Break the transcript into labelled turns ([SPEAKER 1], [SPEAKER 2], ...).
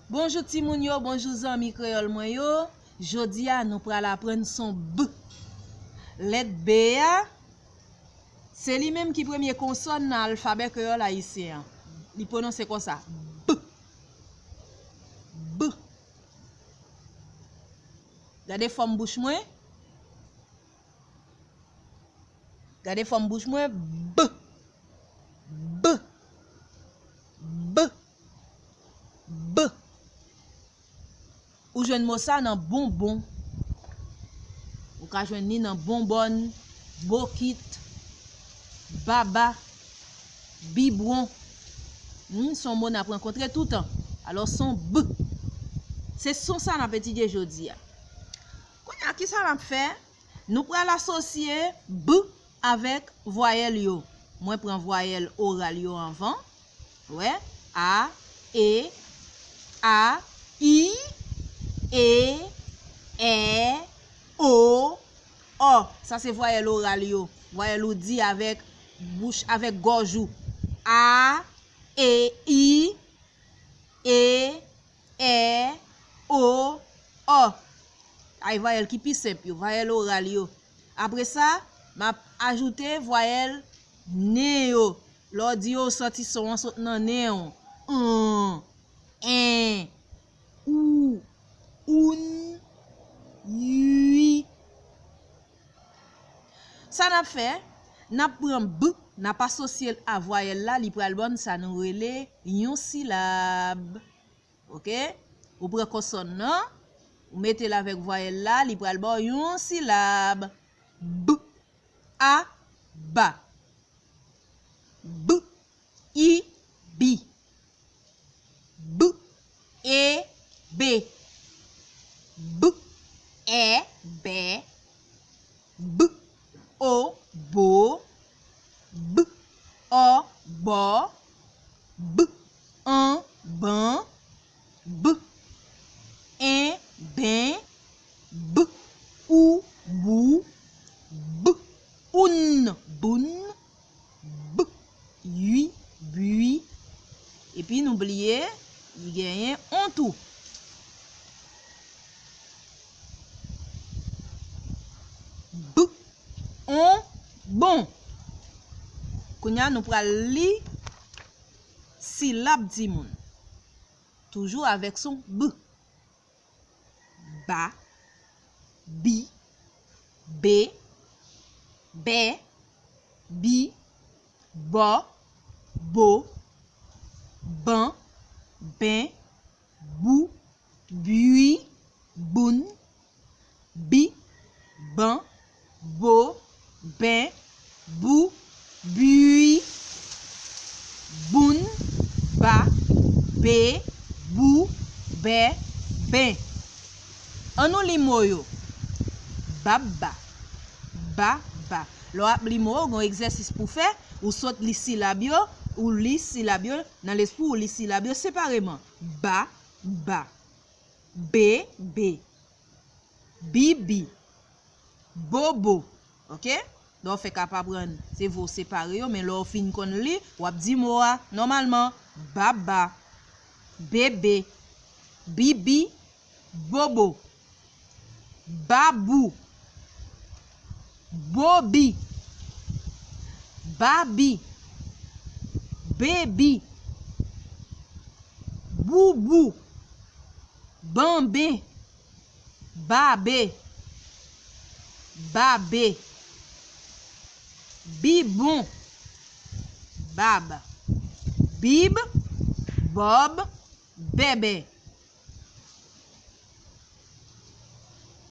[SPEAKER 1] Bonjour Timoun yo, bonjour zami créole moi yo. Jodi a nous pral apprendre son B. Let B a, c'est lui-même qui premier consonne dans l'alphabet créole haïtien. Il prononce comme ça. B. B. Gardez forme bouche moi. Gardez forme bouche moi. B. B. B. B. Ou jwenn mot ça dans bonbon. Ou ka jwenn ni dans bonbonne, bokit, baba, biberon. Son mot n'a rencontré tout le temps. Alors son B. C'est son ça n'a petit jodi. Konya qui ça n'a fait? Nous pral associer B avec voyelle yo. Moi prends voyelle orale yo avant. Ouais, A, E, A, I, E, O, O. Ça c'est voyelle orale yo. Voyelle ou dit avec bouche, avec gorge. A, E, I, E, O, O. Ay voyelle qui plus simple, voyelle orale yo. Après ça, m'a ajouté voyelle néo. L'audio sorti son nan néon. Ou, un, ui. Ça n'a fait, n'a prend B, n'a pas associé à voyelle là, li pral bon ça nous relè yon syllabe. OK? Ou prend consonne, ou mettez la avec voyelle là, li pral bon yon syllabe. B, A, ba. B, I, bi. B, E, B. B, E, B. B, O, bo. B, O, bo. B, an, ban. B, en, ben. B, ou, bou. B, un, boun. B, ui, bui. Et puis n'oubliez, il gagne en tout. B, on, bon. Kounya nous pral li syllabe di moun. Toujours avec son B. Ba, bi, be, be, bi, bo, bo, ban, ben, bou, bui, boun, bi, ban, bo, ben, bou, bui, boun, ba, be, bou, be, ben. An nou li mo yo. Baba, baba. Lo ap li mo, gon exercice pour faire, ou saute li syllabe yo, ou li syllabe yo, dans l'esprit ou li syllabe yo séparément. Ba, ba. Be, be. Bibi. Bobo. OK? Donc fait capable prendre c'est vous séparer yo, mais lo fin kon li, ou ap di mo a normalement baba, bébé, bibi, bobo. Babou, Bobi, Babi, Baby, Boubou, Bambé, Babé, Babé, Bibon, Bab, Bib, Bob, Bébé.